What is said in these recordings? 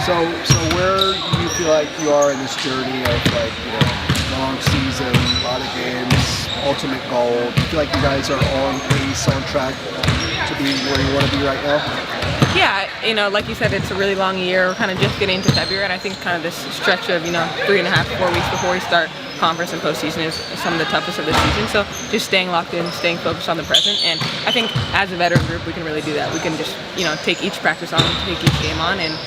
So where do you feel like you are in this journey of like, long season, a lot of games, ultimate goal? Do you feel like you guys are on pace, on track to be where you want to be right now? Yeah, like you said, it's a really long year. We're kind of just getting into February, and I think kind of this stretch of, 3.5, 4 weeks before we start conference and postseason is some of the toughest of the season. So just staying locked in, staying focused on the present, and I think as a veteran group, we can really do that. We can just, take each practice on, take each game on, and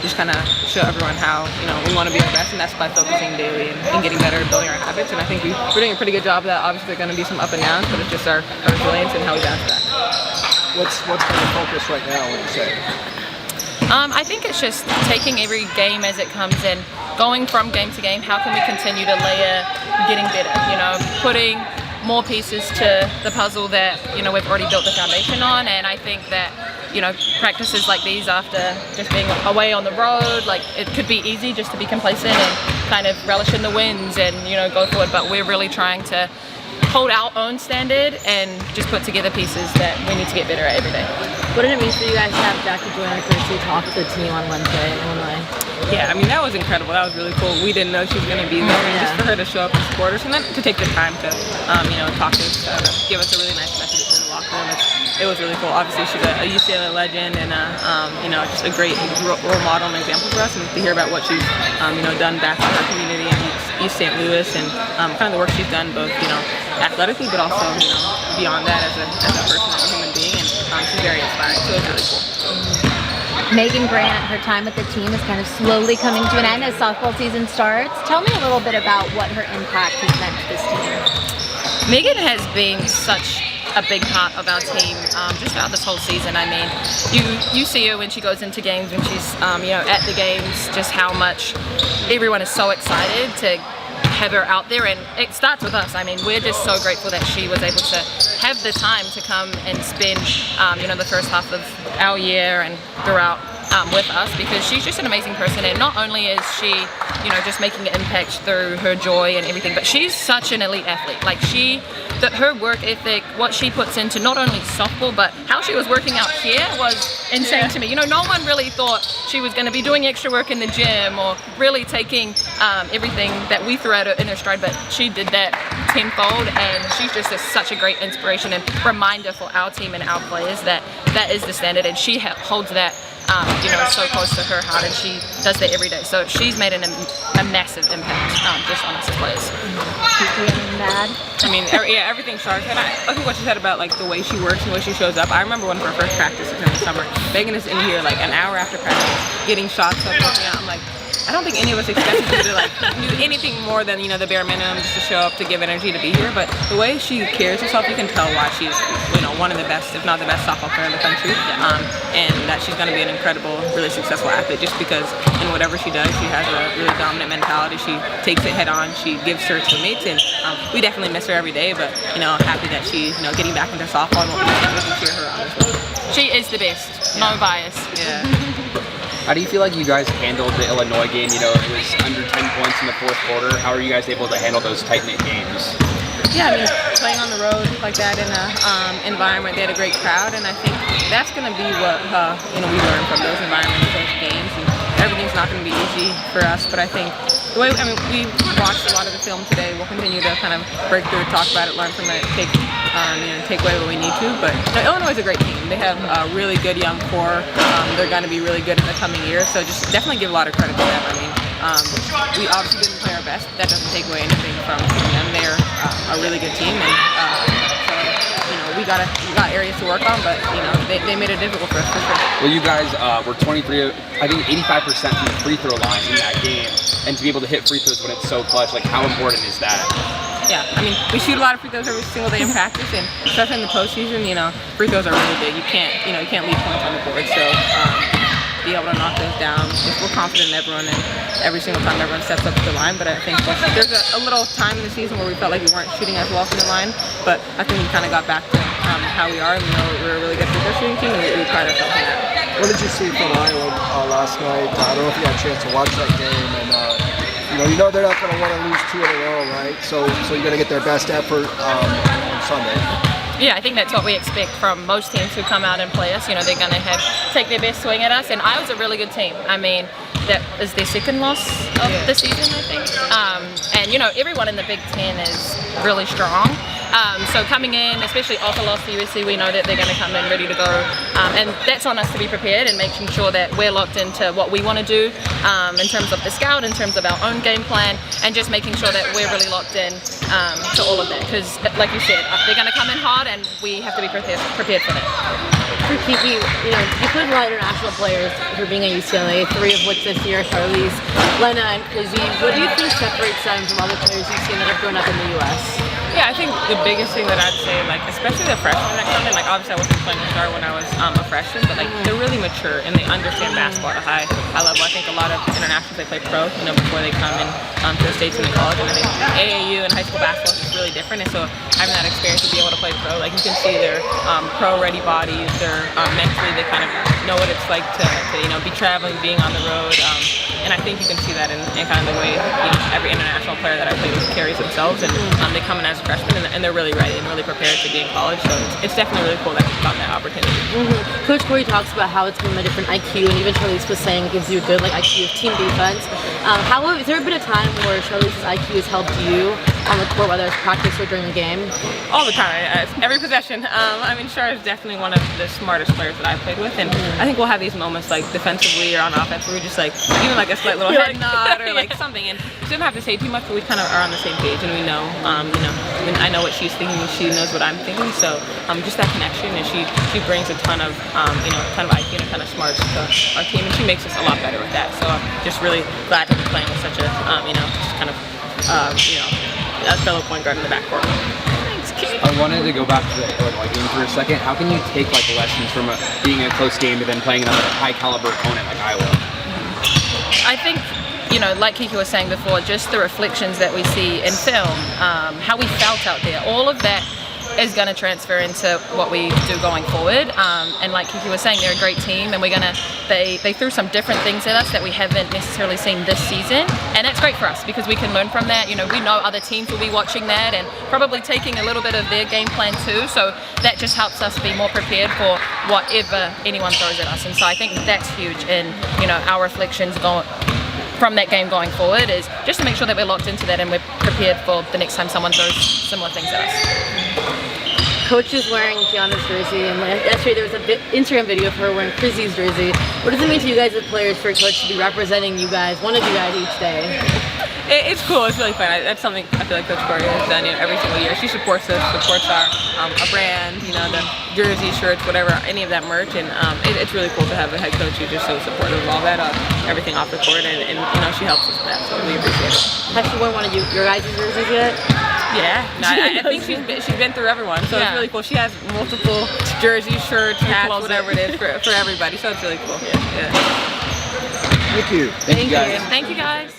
just kind of show everyone how, we want to be our best, and that's by focusing daily and getting better and building our habits. And I think we're doing a pretty good job of that. Obviously, there are going to be some up and downs, but it's just our resilience and how we bounce back. What's kind of focus right now, would you say? I think it's just taking every game as it comes in, going from game to game. How can we continue to layer getting better? Putting more pieces to the puzzle that we've already built the foundation on. And I think that practices like these after just being away on the road, like it could be easy just to be complacent and kind of relish in the wins and go forward. But we're really trying to hold our own standard and just put together pieces that we need to get better at every day. What did it mean for you guys to have Jackie Joyner-Kersee talk to the team on Wednesday in Illinois? Yeah, that was incredible. That was really cool. We didn't know she was going to be there. And just for her to show up and support us, and then to take the time to, talk to us, give us a really nice message in the locker room. It was really cool. Obviously, she's a UCLA legend and, just a great role model and example for us. And to hear about what she's, done back in her community in East St. Louis and kind of the work she's done both, athletically, but also, beyond that as a person, as a human being. And she's very inspiring. So it was really cool. Megan Grant, her time with the team is kind of slowly coming to an end as softball season starts. Tell me a little bit about what her impact has meant to this team. Megan has been such a big part of our team just throughout this whole season. You see her when she goes into games, when she's at the games, just how much everyone is so excited to have her out there, and it starts with us. We're just so grateful that she was able to have the time to come and spend the first half of our year and throughout with us, because she's just an amazing person. And not only is she just making an impact through her joy and everything, but she's such an elite athlete. Like her work ethic, what she puts into not only softball, but how she was working out here was insane to me. No one really thought she was going to be doing extra work in the gym or really taking everything that we threw at her in her stride, but she did that tenfold, and she's just such a great inspiration and reminder for our team and our players that is the standard, and she holds that so close to her heart, and she does that every day. So she's made a massive impact just on us as players. Everything Char said. I think what she said about the way she works and the way she shows up. I remember one of her first practices in the summer. Megan is in here an hour after practice, getting shots up, working out. I'm like, I don't think any of us expected her to do anything more than the bare minimum just to show up, to give energy, to be here. But the way she carries herself, you can tell why she's one of the best, if not the best, softball player in the country, and that she's going to be an incredible, really successful athlete. Just because in whatever she does, she has a really dominant mentality. She takes it head on. She gives her teammates, and we definitely miss her every day. But happy that she's getting back into softball, and we can cheer her on as well. She is the best, no bias. Yeah. How do you feel like you guys handled the Illinois game? It was under 10 points in the fourth quarter. How are you guys able to handle those tight-knit games? Yeah, playing on the road like that in an environment, they had a great crowd, and I think that's going to be what we learn from those environments, those games. And everything's not going to be easy for us, but I think the way we watched a lot of the film today. We'll continue to kind of break through, talk about it, learn from it, take away what we need to. But Illinois is a great team. They have a really good young core. They're going to be really good in the coming years. So just definitely give a lot of credit to them. We obviously didn't play our best. That doesn't take away anything from them. They're a really good team, and we got areas to work on. But they made it difficult for us for sure. Well, you guys were 23, I think 85% from the free throw line in that game, and to be able to hit free throws when it's so clutch, how important is that? Yeah, we shoot a lot of free throws every single day in practice, and especially in the postseason, free throws are really big. You can't leave points on the board. So be able to knock those down. We're confident in everyone, and every single time everyone steps up to the line. But I think there's a little time in the season where we felt like we weren't shooting as well from the line. But I think we kind of got back to how we are, and we're a really good free throw shooting team, and we pride ourselves in that. What did you see from Iowa last night? I don't know if you had a chance to watch that game, and they're not going to want to lose two in a row, right? So you're going to get their best effort on Sunday. Yeah, I think that's what we expect from most teams who come out and play us. You know, they're going to take their best swing at us, and Iowa's a really good team. I mean, that is their second loss of the season, I think. And you know, everyone in the Big Ten is really strong. So coming in, especially off a loss to USC, we know that they're going to come in ready to go, and that's on us to be prepared and making sure that we're locked into what we want to do in terms of the scout, in terms of our own game plan, and just making sure that we're really locked in to all of that. Because, like you said, they're going to come in hard, and we have to be prepared for that. For Kiki, you know, you put a lot of international players for being at UCLA, 3 of which this year, Charlisse, Lena, and Kizzy. What do you think separates them from other players you've seen that have grown up in the U.S.? Yeah, I think the biggest thing that I'd say, like, especially the freshmen that come in, like, obviously I wasn't playing with Star when I was a freshman, but, like, they're really mature and they understand basketball at a high level. I think a lot of internationals, they play pro, you know, before they come in to the States and the college, and I think AAU and high school basketball is really different, and so having that experience to be able to play pro, like, you can see their pro-ready bodies, their mentally, they kind of know what it's like to you know, be traveling, being on the road, and I think you can see that in kind of the way, you know, every international player that I played with carries themselves, and they come in as freshmen, and they're really ready and really prepared to be in college. So it's definitely really cool that we've gotten that opportunity. Coach Corey talks about how it's given a different IQ, and even Charlisse was saying it gives you a good IQ of team defense. Has there been a time where Charlisse's IQ has helped you on the court, whether it's practice or during the game? All the time, every possession. I mean, Char is definitely one of the smartest players that I've played with, and I think we'll have these moments like defensively or on offense where we're just like, even like a slight little head nod or like something, and we don't have to say too much, but we kind of are on the same page, and we know, you know, when I know what she's thinking, she knows what I'm thinking, so just that connection, and she brings a ton of, you know, kind of IQ and a ton of smarts to our team, and she makes us a lot better with that. So I'm just really glad to be playing with such a, you know, just kind of, you know, a fellow point guard in the backcourt. Thanks, Kiki. I wanted to go back to the Illinois game for a second. How can you take like lessons from being in a close game to then playing another high caliber opponent like Iowa? I think, you know, like Kiki was saying before, just the reflections that we see in film, how we felt out there, all of that is going to transfer into what we do going forward. And like Kiki was saying, they're a great team, and they threw some different things at us that we haven't necessarily seen this season, and that's great for us because we can learn from that. You know, we know other teams will be watching that and probably taking a little bit of their game plan too, so that just helps us be more prepared for whatever anyone throws at us. And so I think that's huge in, you know, our reflections from that game going forward, is just to make sure that we're locked into that and we're prepared for the next time someone throws similar things at us. Coach is wearing Gianna's jersey, and yesterday there was an Instagram video of her wearing Kizzy's jersey. What does it mean to you guys as players for Coach to be representing you guys, one of you guys each day? It's cool. It's really fun. That's something I feel like Coach Corey has done, you know, every single year. She supports us, supports our brand, you know, the jersey, shirts, whatever, any of that merch, and it's really cool to have a head coach who's just so supportive of all that, everything off the court, and you know, she helps us with that, so we appreciate it. Has she worn one of your guys' jerseys yet? Yeah, no, I think she's been through everyone, so it's really cool. She has multiple jerseys, shirts, hats, whatever it is for everybody, so it's really cool. Yeah. Thank you. Thank you guys. Thank you guys.